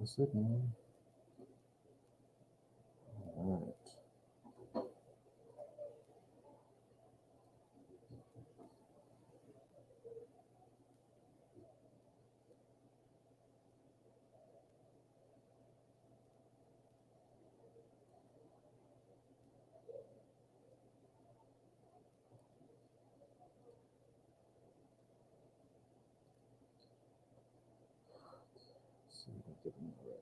the signal. All right. See if I get them ready.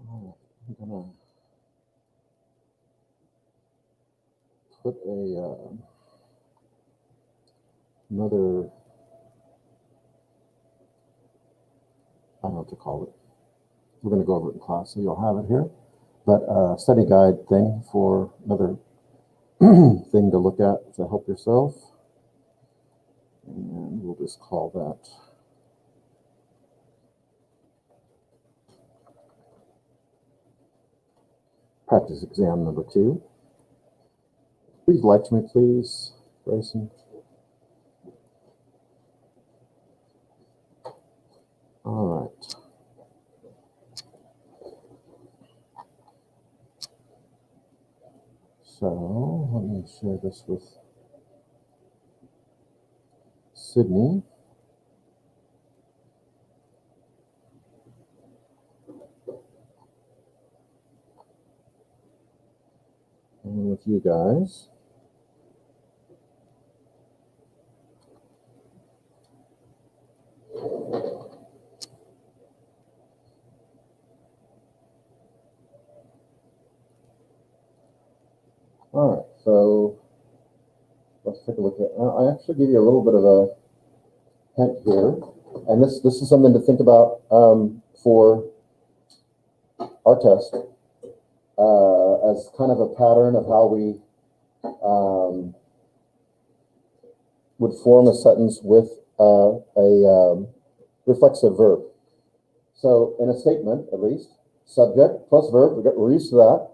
All right. I'm gonna put another, I don't know what to call it. We're going to go over it in class, so you'll have it here. But study guide thing for another thing to look at to help yourself. And we'll just call that practice exam number 2. Please like me, please, Grayson. All right. So let me share this with Sydney. And with you guys. All right, so let's take a look at, I actually give you a little bit of a hint here. And this is something to think about for our test as kind of a pattern of how we would form a sentence with a reflexive verb. So in a statement, at least, subject plus verb, we're used to that.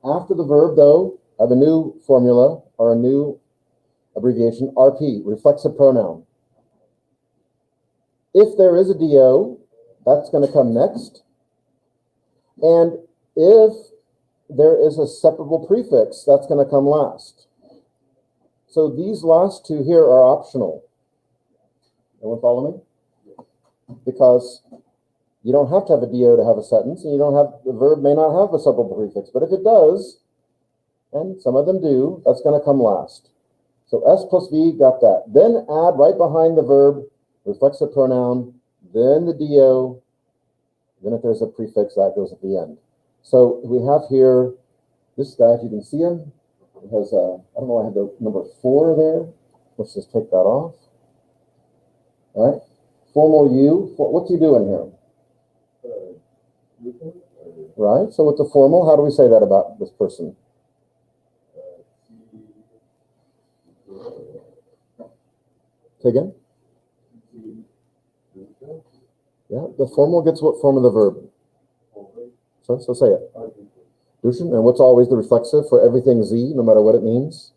After the verb, though, I have a new formula or a new abbreviation, RP, reflexive pronoun. If there is a DO, that's going to come next. And if there is a separable prefix, that's going to come last. So these last two here are optional. Anyone follow me? Because you don't have to have a DO to have a sentence, and you don't have, the verb may not have a separable prefix, but if it does, and some of them do, that's going to come last. So S plus V, got that. Then add right behind the verb, reflexive pronoun, then the DO, then if there's a prefix, that goes at the end. So we have here, this guy, if you can see him, it has, I don't know, I have the number 4 there. Let's just take that off. All right. Formal you, what's he doing here? Right, so what's a formal? How do we say that about this person? Say again? Yeah, the formal gets what form of the verb? So say it. Duschen. And what's always the reflexive for everything Z, no matter what it means?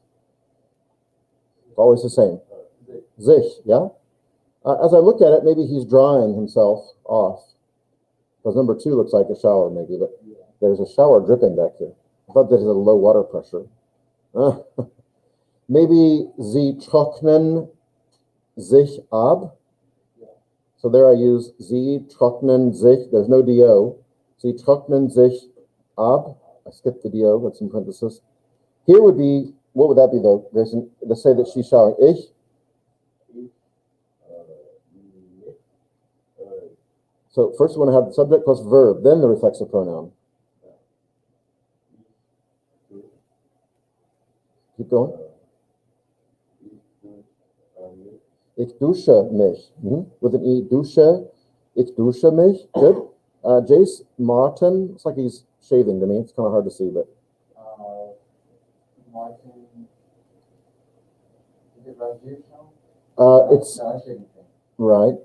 It's always the same. Sich, yeah? As I look at it, maybe he's drying himself off. Because number 2 looks like a shower, maybe, but there's a shower dripping back here. I thought there's a low water pressure. Maybe Sie trocknen sich ab. So there I use Sie trocknen sich. There's no do. Sie trocknen sich ab. I skipped the do. That's in parenthesis. Here would be, what would that be though? Let's say that she's showering. Ich. So first we want to have the subject plus verb, then the reflexive pronoun. Keep going. Ich dusche mich. With an E, dusche. Ich dusche mich. Good. Jace Martin. It's like he's shaving to me. It's kind of hard to see, but. Martin. Is it rasiert? It's. Right.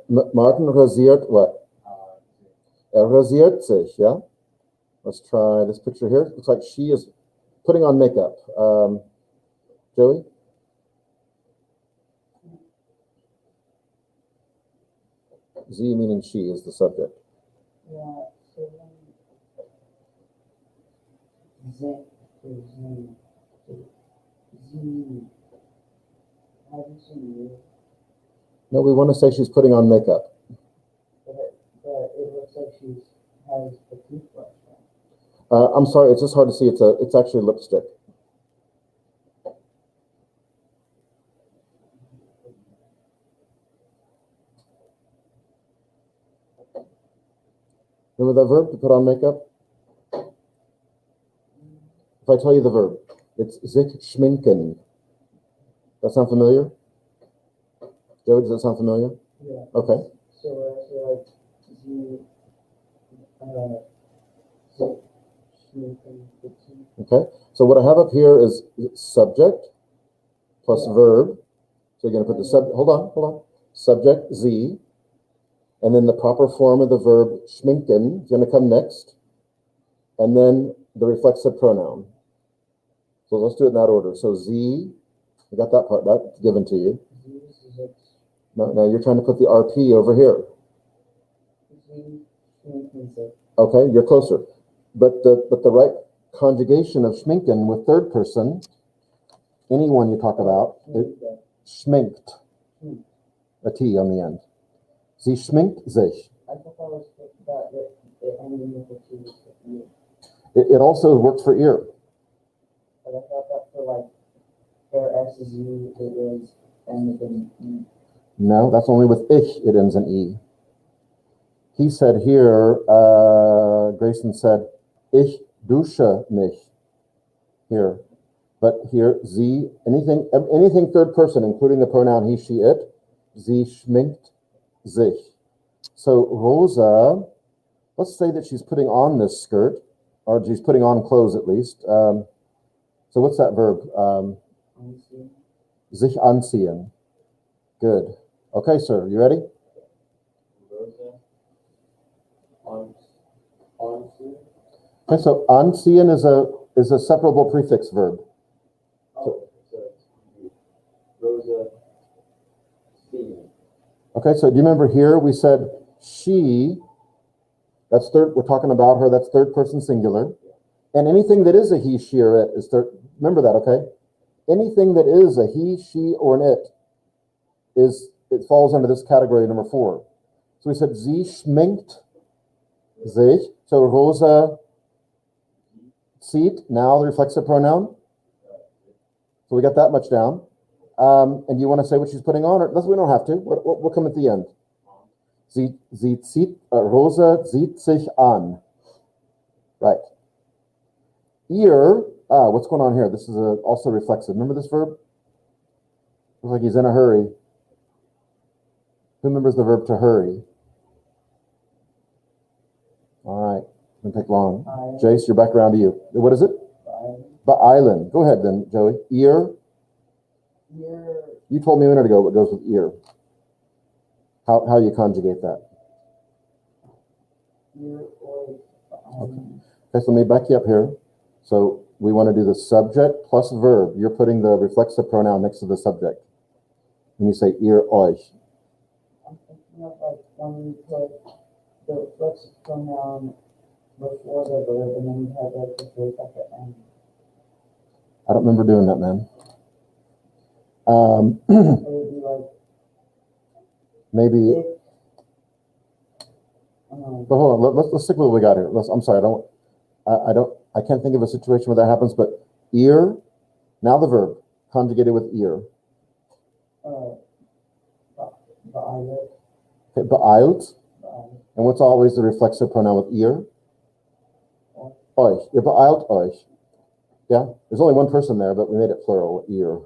Martin rasiert what? Rasiert sich, yeah? Let's try this picture here. Looks like she is putting on makeup. Joey? Z meaning she is the subject. Yeah, so Z, how do you say? No, we want to say she's putting on makeup. But it looks like she has a toothbrush. I'm sorry, it's just hard to see. It's actually lipstick. Remember that verb, to put on makeup? If I tell you the verb, it's sich schminken. That sound familiar? Joe, does that sound familiar? Yeah. Okay. So like Okay. So what I have up here is subject plus verb. So you're going to put the hold on. Subject Z, and then the proper form of the verb schminken is going to come next, and then the reflexive pronoun. So let's do it in that order. So Z, I got that part. That's given to you. Now you're trying to put the RP over here. Okay, you're closer. But the right conjugation of schminken with third person, anyone you talk about, schminkt. A T on the end. Sie schminkt sich. I thought that was that it ended with a T. It also works for ear. But I thought that for like their S is U, it was ended in E. No, that's only with ich it ends in E. He said here, Grayson said, ich dusche mich. Here. But here, sie, anything third person, including the pronoun he, she, it, sie schminkt sich. So Rosa, let's say that she's putting on this skirt, or she's putting on clothes at least. So what's that verb? Sich anziehen. Good. Okay, sir, you ready? Okay, so anziehen is a separable prefix verb. Okay, so do you remember here we said she, that's third, we're talking about her, that's third person singular. And anything that is a he, she, or it is third, remember that, okay? Anything that is a he, she, or an it falls under this category number 4. So we said sie schminkt sich. So Rosa zieht, now the reflexive pronoun. So we got that much down. And you want to say what she's putting on? Or we don't have to. We'll come at the end. Sie zieht, Rosa zieht sich an. Right. Ihr, what's going on here? This is also reflexive. Remember this verb? Looks like he's in a hurry. Who remembers the verb to hurry? All right, doesn't take long. Jace, you're back around to you. What is it? Ba'ilin. Go ahead then, Joey. Ear. You told me a minute ago what goes with ear. How you conjugate that? Okay, so let me back you up here. So we want to do the subject plus verb. You're putting the reflexive pronoun next to the subject. When you say ihr euch. I'm thinking of like when you put the reflexive pronoun before the verb and then you have like the verb at the end. I don't remember doing that, man. It would be like Maybe. if, But hold on. Let's stick with what we got here. I'm sorry. I can't think of a situation where that happens. But ear. Now the verb conjugated with ear. Beeilt. Okay, beeilt. And what's always the reflexive pronoun with ear? Euch. Ihr beeilt euch. Yeah. There's only one person there, but we made it plural. Ear.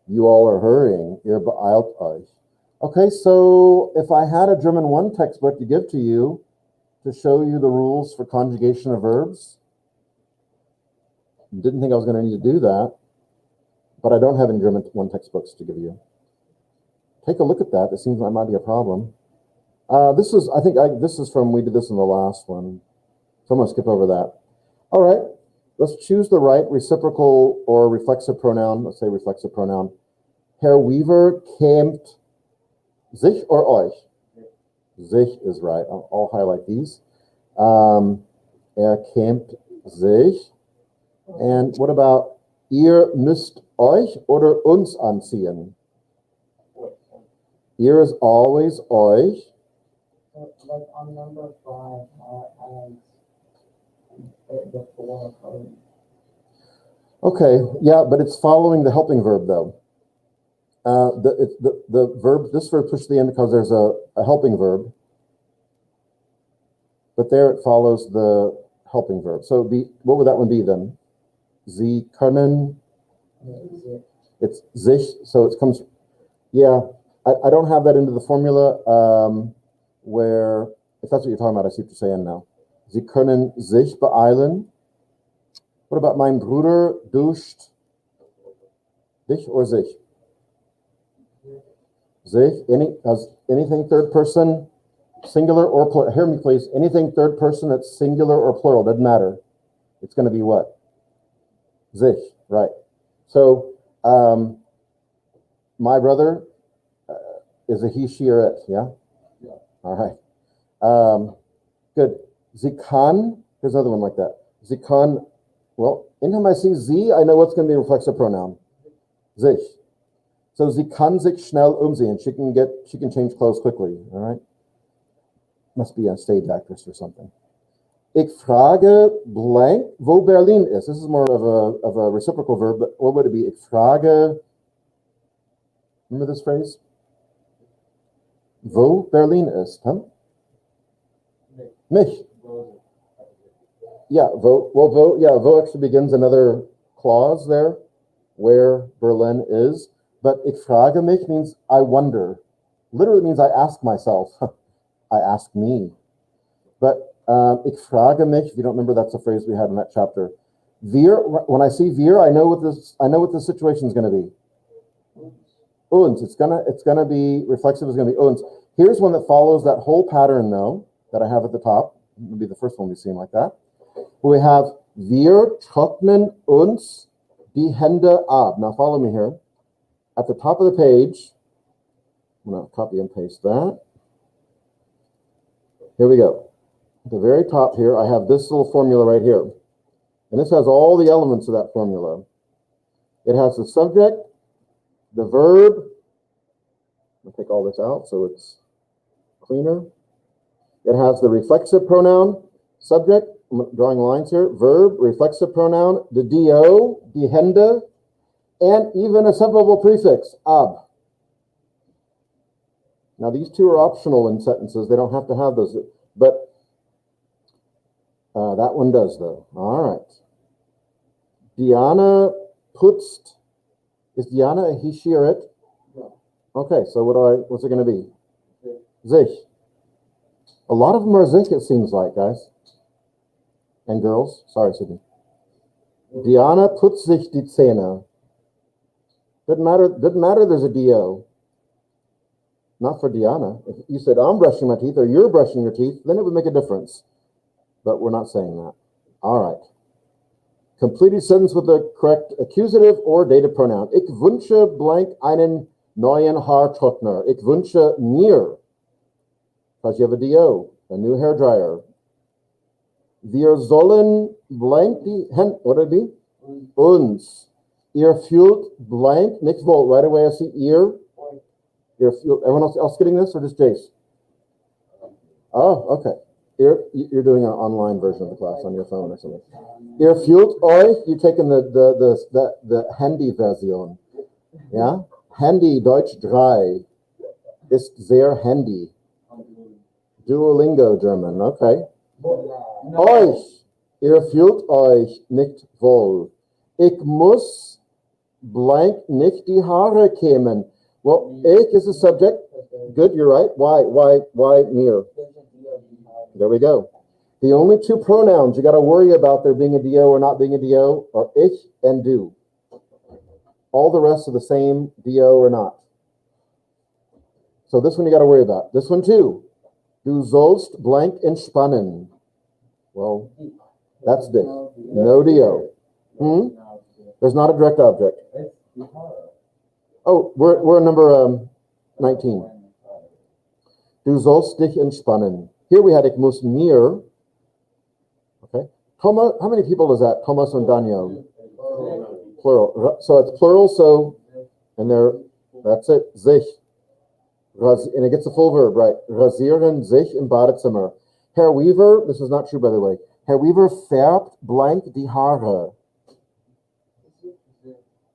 You all are hurrying. Ihr beeilt euch. Okay, so if I had a German 1 textbook to give to you to show you the rules for conjugation of verbs, didn't think I was going to need to do that, but I don't have any German 1 textbooks to give you. Take a look at that. It seems like might be a problem. This is from, we did this in the last one. So I'm going to skip over that. All right, let's choose the right reciprocal or reflexive pronoun. Let's say reflexive pronoun. Herr Weaver kämmt sich or euch? Sich is right. I'll highlight these. Kämmt sich. And what about ihr müsst euch oder uns anziehen? Ihr is always euch. So, like on number 5, how it before hurry. Okay, yeah, but it's following the helping verb though. The verb, this verb pushed to the end because there's a helping verb, but there it follows the helping verb. So what would that one be then? Sie können. It's sich, so it comes. Yeah, I don't have that into the formula where, if that's what you're talking about, I see what you're saying now. Sie können sich beeilen. What about mein Bruder duscht? Dich or sich? Sich. Anything third person, singular or plural. Hear me, please. Anything third person that's singular or plural, doesn't matter. It's going to be what? Sich, right. So, my brother is a he, she, or it, yeah? Yeah. All right. Good. Sie kann, here's another one like that. Sie kann, well, anytime I see sie, I know what's going to be a reflexive pronoun. Sich. So sie kann sich schnell umsehen. She can change clothes quickly, all right? Must be a stage actress or something. Ich frage blank, wo Berlin ist. This is more of a reciprocal verb, but what would it be? Ich frage, remember this phrase? Wo Berlin ist, huh? Mich. Yeah, wo actually begins another clause there, where Berlin is. But ich frage mich means I wonder. Literally means I ask myself. I ask me. But ich frage mich, if you don't remember, that's a phrase we had in that chapter. When I see wir, I know what the situation is going to be. Uns. It's gonna be reflexive. Is going to be uns. Here's one that follows that whole pattern though that I have at the top. It'll be the first one we've seen like that. We have wir trocknen uns die Hände ab. Now follow me here. At the top of the page, I'm going to copy and paste that. Here we go. At the very top here, I have this little formula right here. And this has all the elements of that formula. It has the subject, the verb. I'll take all this out so it's cleaner. It has the reflexive pronoun, subject, I'm drawing lines here, verb, reflexive pronoun, the do, die Hände, and even a separable prefix, ab. Now, these two are optional in sentences. They don't have to have those, but that one does, though. All right. Diana putzt. Is Diana a he, she, or it? No. Okay, so what's it going to be? Sich. A lot of them are sich, it seems like, guys. And girls. Sorry, Sydney. Diana putzt sich die Zähne. Doesn't matter there's a DO. Not for Diana. If you said, I'm brushing my teeth, or you're brushing your teeth, then it would make a difference. But we're not saying that. All right. Completed sentence with the correct accusative or dative pronoun. Ich wünsche blank einen neuen Haartrockner. Ich wünsche mir. Because you have a DO, a new hairdryer. Wir sollen blank die Hände, what would it be? Uns. Ihr fühlt blank, Nick Volt, right away I see ear. Everyone else getting this, or just Jace? Oh, okay. You're doing an online version of the class on your phone or something. Ihr fühlt euch, you're taking the Handy Version. Yeah? Handy, Deutsch 3, ist sehr handy. Duolingo German, okay. Euch, ihr fühlt euch nicht wohl. Ich muss blank nicht die Haare kämmen. Well, ich is the subject. Good, you're right. Why mir? There we go. The only two pronouns you got to worry about there being a DO or not being a DO are ich and du. All the rest are the same, DO or not. So this one you got to worry about. This one too. Du sollst blank entspannen. Well, that's dich. No DO. There's not a direct object. Oh, we're number 19. Du sollst dich entspannen. Here we had ich muss mir. Okay. Thomas, how many people is that? Thomas and Daniel. Plural. So it's plural, so, and there, that's it. Sich. And it gets a full verb, right? Rasieren sich im Badezimmer. Herr Weaver, this is not true, by the way. Herr Weaver färbt blank die Haare.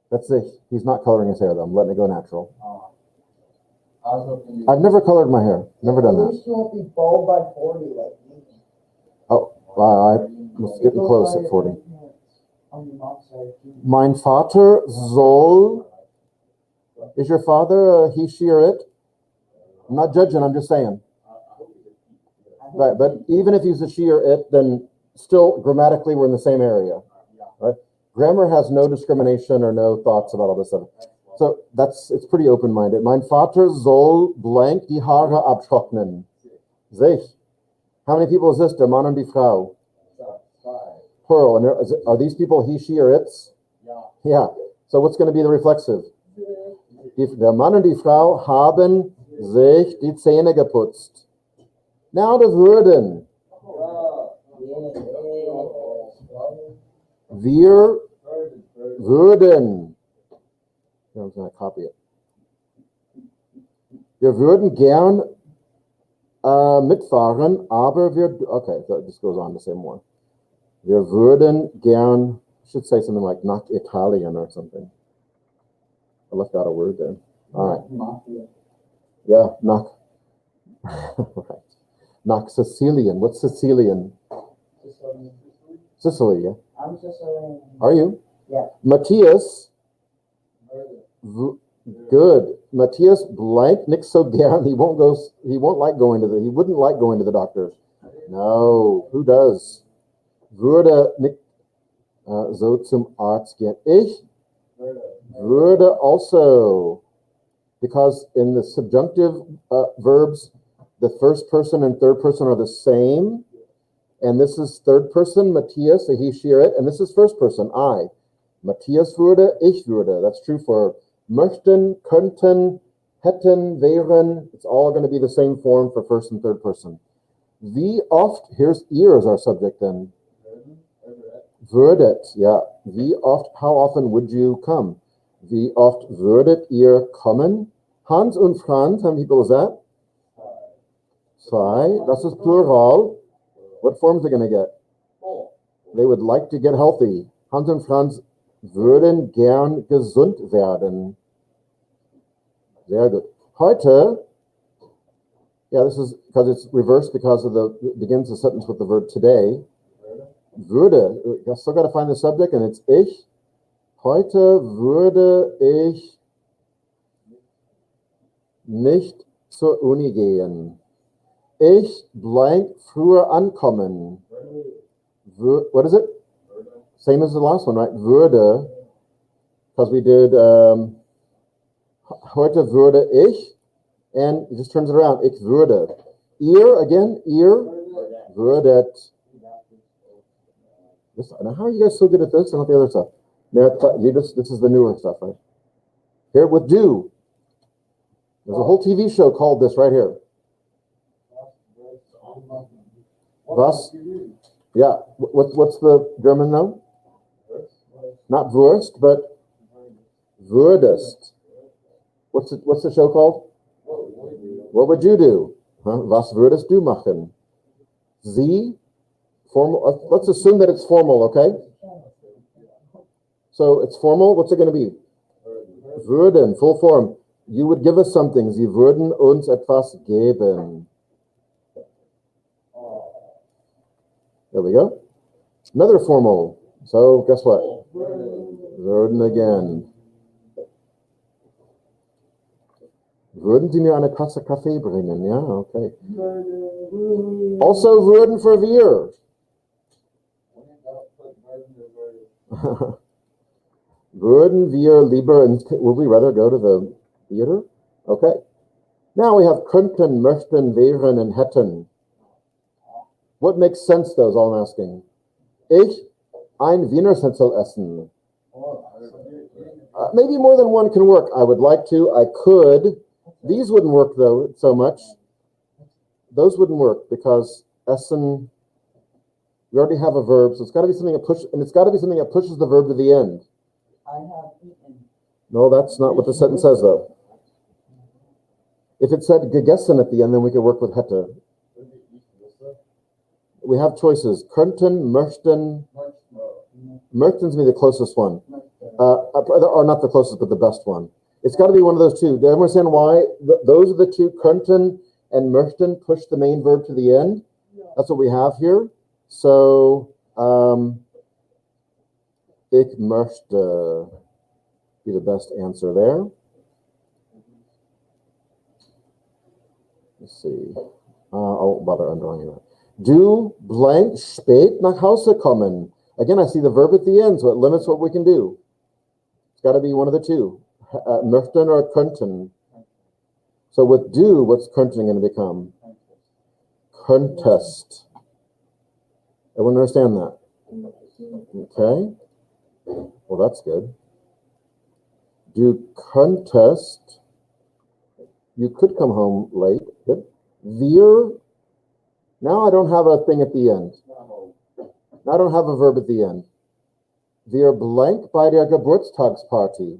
That's sich. He's not coloring his hair, though. I'm letting it go natural. I've never colored my hair. Never done that. You won't be bald by 40 like me. Oh, I was getting close at 40. Mein Vater soll. Is your father he, she, or it? I'm not judging, I'm just saying. Right, but even if he's a she or it, then still grammatically we're in the same area. Right? Grammar has no discrimination or no thoughts about all this stuff. So it's pretty open-minded. Mein Vater soll blank die Haare abtrocknen. Sich. How many people is this? Der Mann und die Frau. Plural. And are these people he, she, or it's? Yeah. So what's going to be the reflexive? Der Mann und die Frau haben sich die Zähne geputzt. Now the würden. Wir würden. I'm going to copy it. Wir würden gern mitfahren, aber wir. Okay, so it just goes on to say more. Wir würden gern. I should say something like nach Italien or something. I left out a word there. All right. Yeah, nach. Right. Nach Sicilian. What's Sicilian? Sicily, yeah. I'm Sicilian. Are you? Yeah. Matthias. Good. Matthias blank nicht so gern. He wouldn't like going to the doctor. No. Who does? Würde nicht so zum Arzt gehen. Ich würde also. Because in the subjunctive verbs, the first person and third person are the same. And this is third person, Matthias, a he, she, or it. And this is first person, I. Matthias würde, ich würde. That's true for möchten, könnten, hätten, wären. It's all going to be the same form for first and third person. Wie oft, here's ihr as our subject then. Würdet, yeah. Wie oft, how often would you come? Wie oft würdet ihr kommen? Hans und Franz, how many people is that? Zwei. Das ist plural. What forms are they going to get? They would like to get healthy. Hans und Franz würden gern gesund werden. Sehr gut. Heute, yeah, this is because it's reversed because of it begins the sentence with the verb today. Würde, you still got to find the subject and it's ich. Heute würde ich nicht zur Uni gehen. Ich blank früher ankommen. What is it? Same as the last one, right? Würde, because we did heute würde ich, and it just turns it around. Ich würde. Ihr, again, ihr würdet. Now, how are you guys so good at this and not the other stuff? This is the newer stuff, right? Here with do. There's a whole TV show called this right here. Was? Yeah. What's the German now? Not Wurst, but Würdest. What's the show called? What would you do? Huh? Was würdest du machen? Sie. Formal. Let's assume that it's formal, okay? So it's formal. What's it going to be? Würden, full form. You would give us something. Sie würden uns etwas geben. There we go. Another formal. So guess what? Würden again. Würden Sie mir eine Tasse Kaffee bringen? Ja, okay. Also würden for wir. Würden wir lieber, would we rather go to the theater? Okay. Now we have könnten, möchten, wären, and hätten. What makes sense though is all I'm asking. Ich ein Wiener Schnitzel essen. Maybe more than one can work. I would like to. I could. These wouldn't work though so much. Those wouldn't work because essen, we already have a verb, so it's got to be something that pushes the verb to the end. I have eaten. No, that's not what the sentence says though. If it said gegessen at the end, then we could work with hätte. We have choices. Könnten, möchten. Möchten's be the closest one. Or not the closest, but the best one. It's got to be one of those two. Do you understand why? Those are the two. Könnten and möchten push the main verb to the end. That's what we have here. So, ich möchte be the best answer there. Let's see. I won't bother underlining that. Du blank spät nach Hause kommen. Again, I see the verb at the end, so it limits what we can do. It's got to be one of the two. Möchten or könnten. So with do, what's könnten going to become? Könntest. Everyone understand that? Okay. Well, that's good. Du könntest. You could come home late. Good. Wir. Now I don't have a thing at the end. Now I don't have a verb at the end. Wir blank bei der Geburtstagsparty.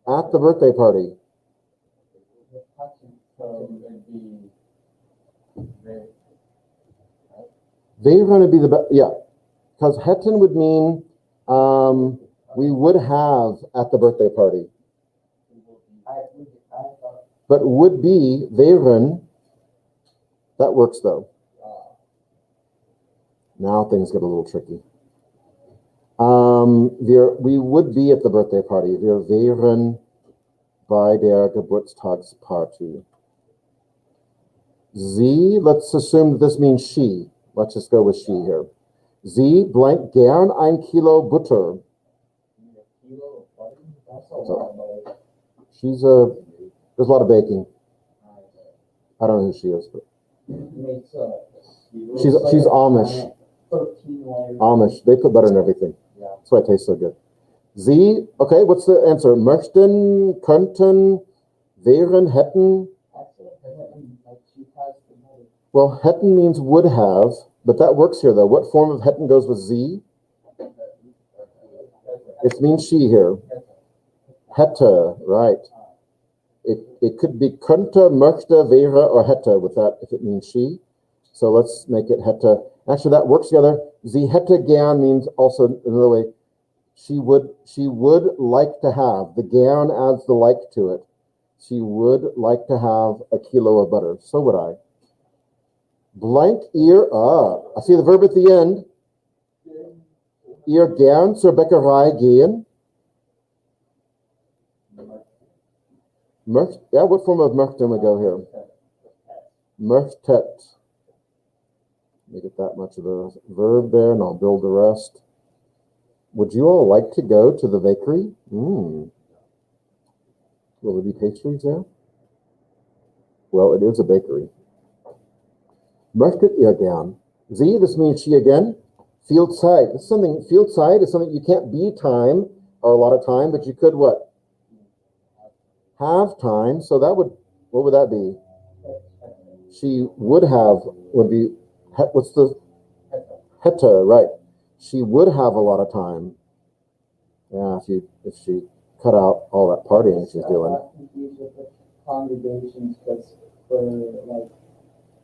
At the birthday party. They're going to be the best. Yeah. Because hätten would mean we would have at the birthday party. But would be, wären, that works though. Now things get a little tricky. We would be at the birthday party. Wir wären bei der Geburtstagsparty. Sie, let's assume this means she. Let's just go with she here. Sie blank gern ein Kilo Butter. So, there's a lot of baking. I don't know who she is, but she's Amish. Amish. They put butter in everything. That's why it tastes so good. Sie, okay, what's the answer? Möchten, könnten, wären, hätten. Well, hätten means would have, but that works here though. What form of hätten goes with sie? It means she here. Hätte, right. It could be könnte, möchte, wäre, or hätte with that if it means she. So let's make it hätte. Actually, that works together. Sie hätte gern means also another way. She would like to have. The gern adds the like to it. She would like to have a kilo of butter. So would I. Blank ihr, I see the verb at the end. Ihr gern zur Bäckerei gehen. Yeah, what form of möchten we go here? Möchtet. Make it that much of a verb there, and I'll build the rest. Would you all like to go to the bakery? Will there be pastries there? Well, it is a bakery. Möchtet ihr gern? Sie, this means she again. Field side. Field side is something you can't be time or a lot of time, but you could what? Have time. So that would, what would that be? She would have, would be, what's the, hätte, right. She would have a lot of time. Yeah, if she cut out all that partying she's doing. I'm confused with the congregations because for like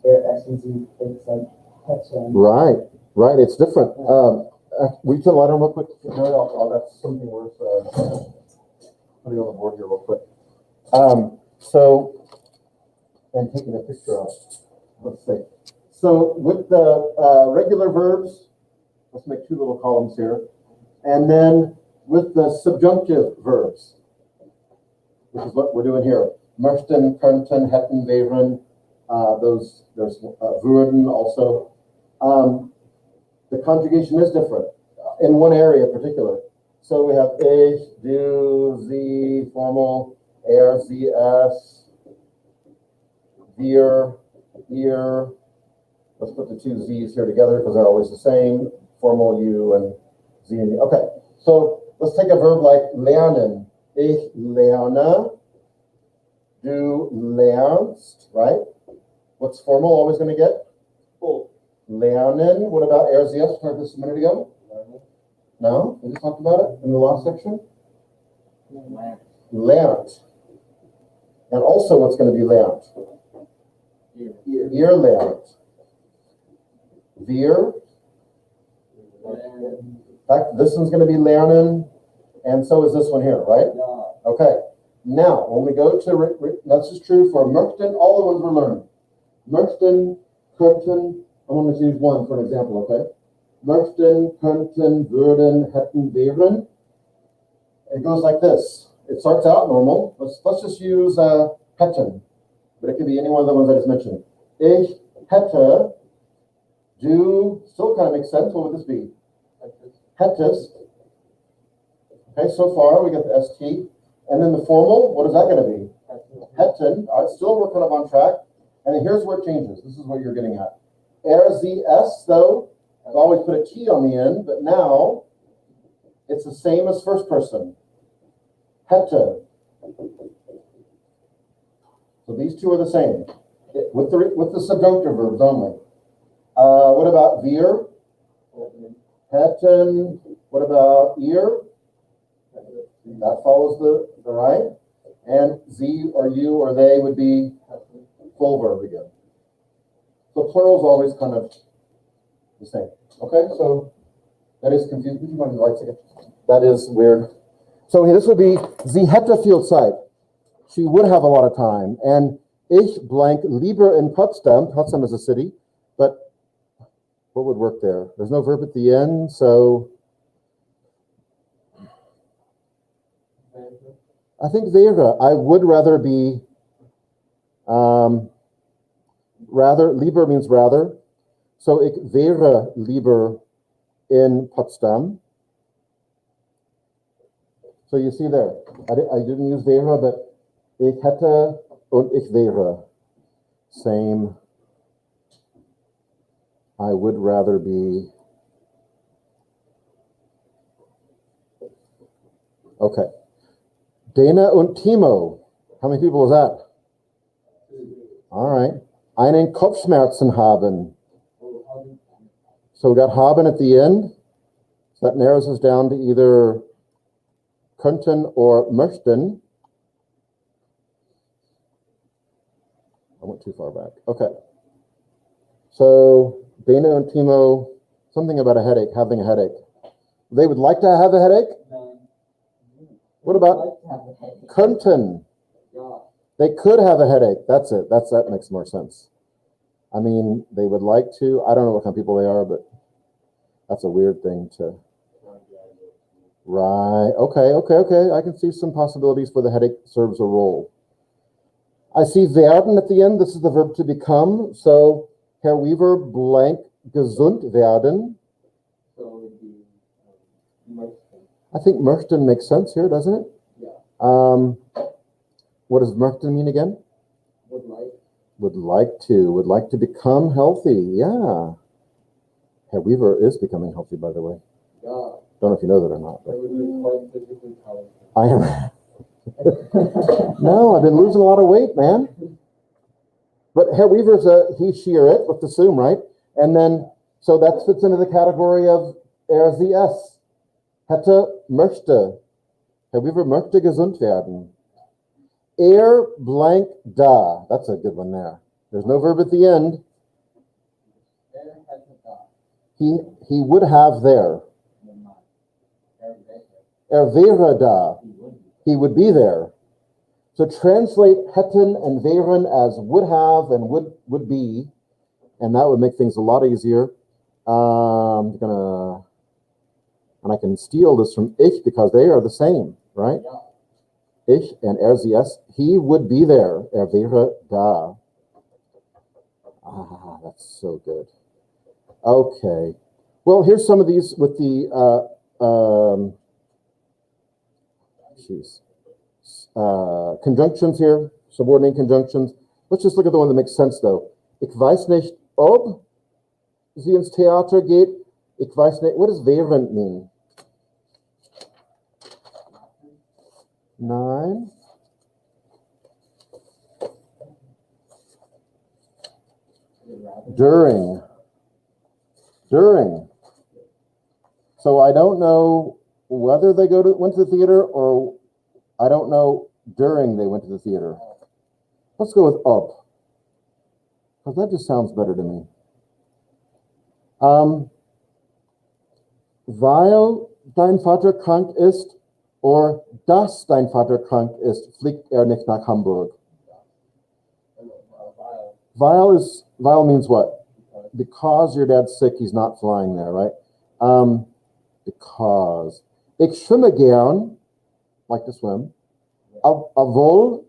their S&Z, it's like Hetchen. Right, it's different. We can light on real quick. That's something worth putting on the board here real quick. And taking a picture of. Let's see. So with the regular verbs, let's make two little columns here. And then with the subjunctive verbs, which is what we're doing here. Möchten, könnten, hätten, wären, there's würden also. The conjugation is different in one area in particular. So we have ich, du, sie, formal, sie, es, wir, ihr. Let's put the two z's here together because they're always the same. Formal, you, and sie and you. Okay, so let's take a verb like lernen. Ich lerne. Du lernst, right? What's formal always going to get? Full. Lernen. What about sie? We talked this a minute ago. No? We just talked about it in the last section? Lernt. And also what's going to be lernt? Ihr lernt. Wir. In fact, this one's going to be lernen, and so is this one here, right? Okay. Now, when we go to, that's just true for möchten, all the ones we're learning. Möchten, könnten, I want to use one for an example, okay? Möchten, könnten, würden, hätten, wären. It goes like this. It starts out normal. Let's just use hätten, but it could be any one of the ones I just mentioned. Ich hätte, du, still kind of makes sense. What would this be? Hättest. Okay, so far we got the ST. And then the formal, what is that going to be? Hätten. All right, still we're kind of on track. And then here's where it changes. This is what you're getting at. RZS, though, I've always put a T on the end, but now it's the same as first person. Hätte. So these two are the same with the subjunctive verbs only. What about wir? Hätten. What about ihr? That follows the right. And sie or you or they would be full verb again. So plural is always kind of the same. Okay, so that is confusing. Would you mind the lights again? That is weird. So this would be sie hätte viel Zeit. She would have a lot of time. And ich blank lieber in Potsdam. Potsdam is a city, but what would work there? There's no verb at the end, so I think wäre. I would rather be, rather, lieber means rather. So ich wäre lieber in Potsdam. So you see there, I didn't use wäre, but ich hätte und ich wäre. Same. I would rather be. Okay. Dana und Timo. How many people is that? All right. Einen Kopfschmerzen haben. So we got haben at the end. So that narrows us down to either könnten or möchten. I went too far back. Okay. So Dana and Timo, something about a headache, having a headache. They would like to have a headache? What about könnten? They could have a headache. That's it. That makes more sense. I mean, they would like to. I don't know what kind of people they are, but that's a weird thing to. Right. Okay. I can see some possibilities for the headache serves a role. I see werden at the end. This is the verb to become. So, Herr Weaver blank gesund werden. So it would be, möchten. I think möchten makes sense here, doesn't it? Yeah. What does möchten mean again? Would like. Would like to become healthy. Yeah. Herr Weaver is becoming healthy, by the way. Yeah. Don't know if you know that or not, I but would be quite physically talented. I am. No, I've been losing a lot of weight, man. But Herr Weaver's a he, she, or it, let's assume, right? And then, so that fits into the category of sie es. Hätte, möchte. Herr Weaver möchte gesund werden. Blank da. That's a good one there. There's no verb at the end. Hätte da. He would have there. Wäre da. He would be there. So translate hätten and wären as would have and would be, and that would make things a lot easier. And I can steal this from ich because they are the same, right? Yeah. Ich and sie es. He would be there. Wäre da. Ah, that's so good. Okay. Well, here's some of these with the conjunctions here, subordinate conjunctions. Let's just look at the one that makes sense, though. Ich weiß nicht, ob sie ins Theater geht. Ich weiß nicht. What does während mean? 9. During. So I don't know whether they went to the theater, or I don't know during they went to the theater. Let's go with ob, because that just sounds better to me. Weil dein Vater krank ist, or dass dein Vater krank ist, fliegt nicht nach Hamburg. Weil means what? Because your dad's sick, he's not flying there, right? Because. Ich schwimme gern, like to swim, obwohl,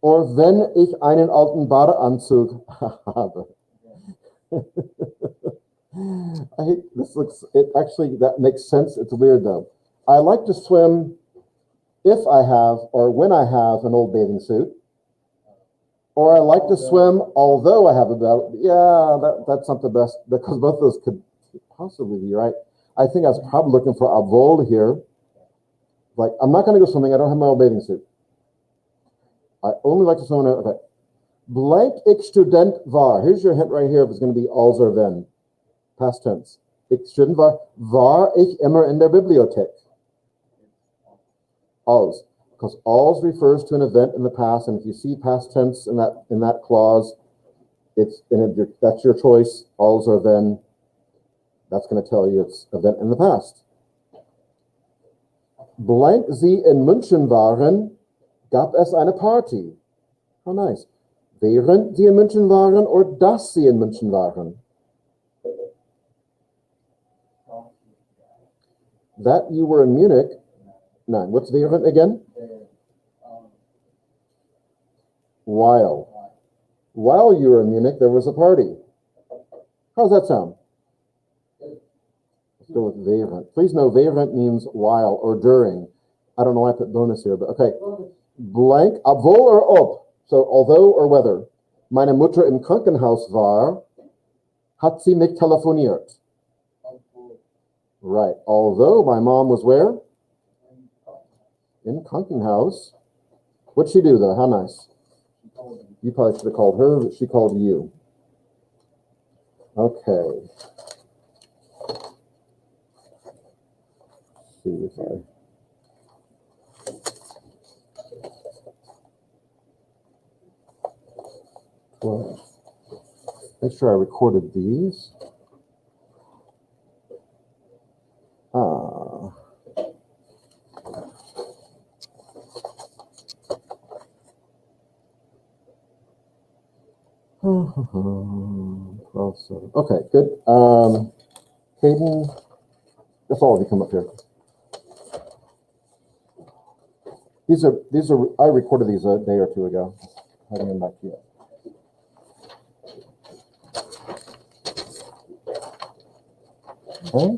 or wenn ich einen alten Badeanzug habe. That makes sense. It's weird though. I like to swim if I have, or when I have an old bathing suit. Or I like to swim although I have a belt. Yeah, that's not the best, because both of those could possibly be right. I think I was probably looking for obwohl here. Like, I'm not going to go swimming. I don't have my old bathing suit. I only like to swim. Okay. Blank ich Student war. Here's your hint right here if it's going to be als or wenn. Past tense. Ich Student war ich immer in der Bibliothek. Als. Because als refers to an event in the past, and if you see past tense in that clause, that's your choice, als or wenn. That's going to tell you it's event in the past. Blank sie in München waren, gab es eine Party. How nice. Während sie in München waren, or dass sie in München waren. That you were in Munich. 9. What's während again? While. While you were in Munich, there was a party. How's that sound? Let's go with während. Please know während means while or during. I don't know why I put bonus here, but okay. Blank, obwohl or ob. So although or whether. Meine Mutter im Krankenhaus war, hat sie mich telefoniert. Right. Although my mom was where? In Krankenhaus. What'd she do though? How nice. You probably should have called her, but she called you. Okay. Let's see if I... Well, make sure I recorded these. Okay, good. Caden, that's all of you come up here. These are I recorded these a day or two ago. haven't been back to you yet. Okay.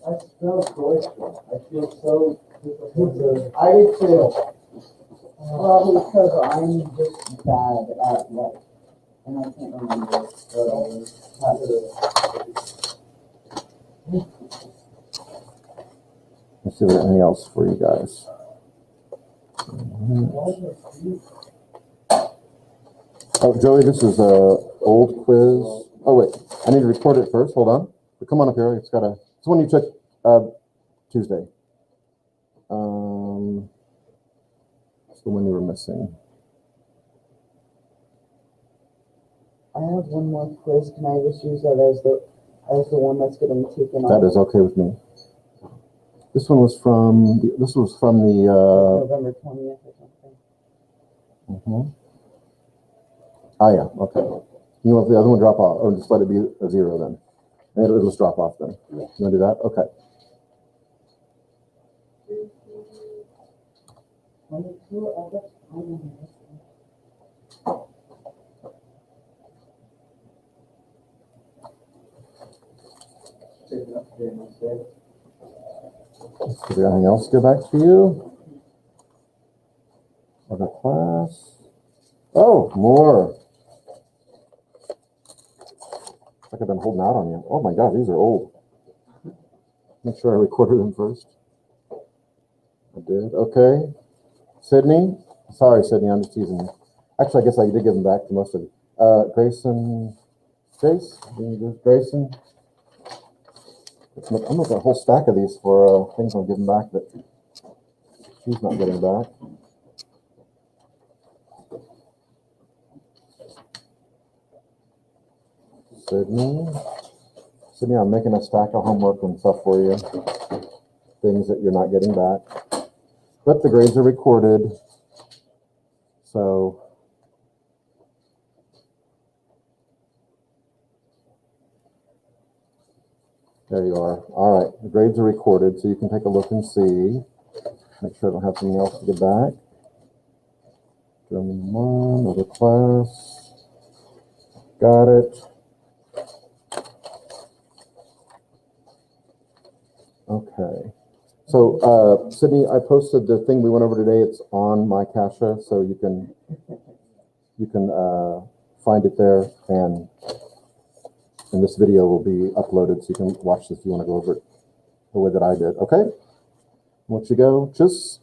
I smell joyful. I feel so disappointed. I did too. Well, because I'm just bad at life, and I can't remember what I was. Let's see if there's anything else for you guys. Oh, Joey, this is a old quiz. Oh wait, I need to record it first. Hold on. But come on up here. It's the one you took Tuesday. It's the one you were missing. I have one more quiz. Can I just use that as the one that's getting taken off? That is okay with me. This was from the November 20th or something. Ah, yeah, okay. You want the other one drop off, or just let it be a 0 then? And it'll just drop off then. Yeah. You want to do that? Okay. 22 August. I don't know. Taking up during this day. Is there anything else to get back to you? Other class? Oh, more. Like I've been holding out on you. Oh my God, these are old. Make sure I recorded them first. I did. Okay. Sydney? Sorry, Sydney, I'm just teasing you. Actually, I guess I did give them back to most of you. Grayson? Jace? Grayson? I'm looking at a whole stack of these for things I'm giving back that she's not getting back. Sydney, I'm making a stack of homework and stuff for you. Things that you're not getting back. But the grades are recorded. So there you are. All right, the grades are recorded, so you can take a look and see. Make sure I don't have something else to get back. German 1, other class. Got it. Okay. So, Sydney, I posted the thing we went over today. It's on my cache, so you can find it there, and this video will be uploaded, so you can watch this if you want to go over it the way that I did. Okay. Let you go. Tschüss.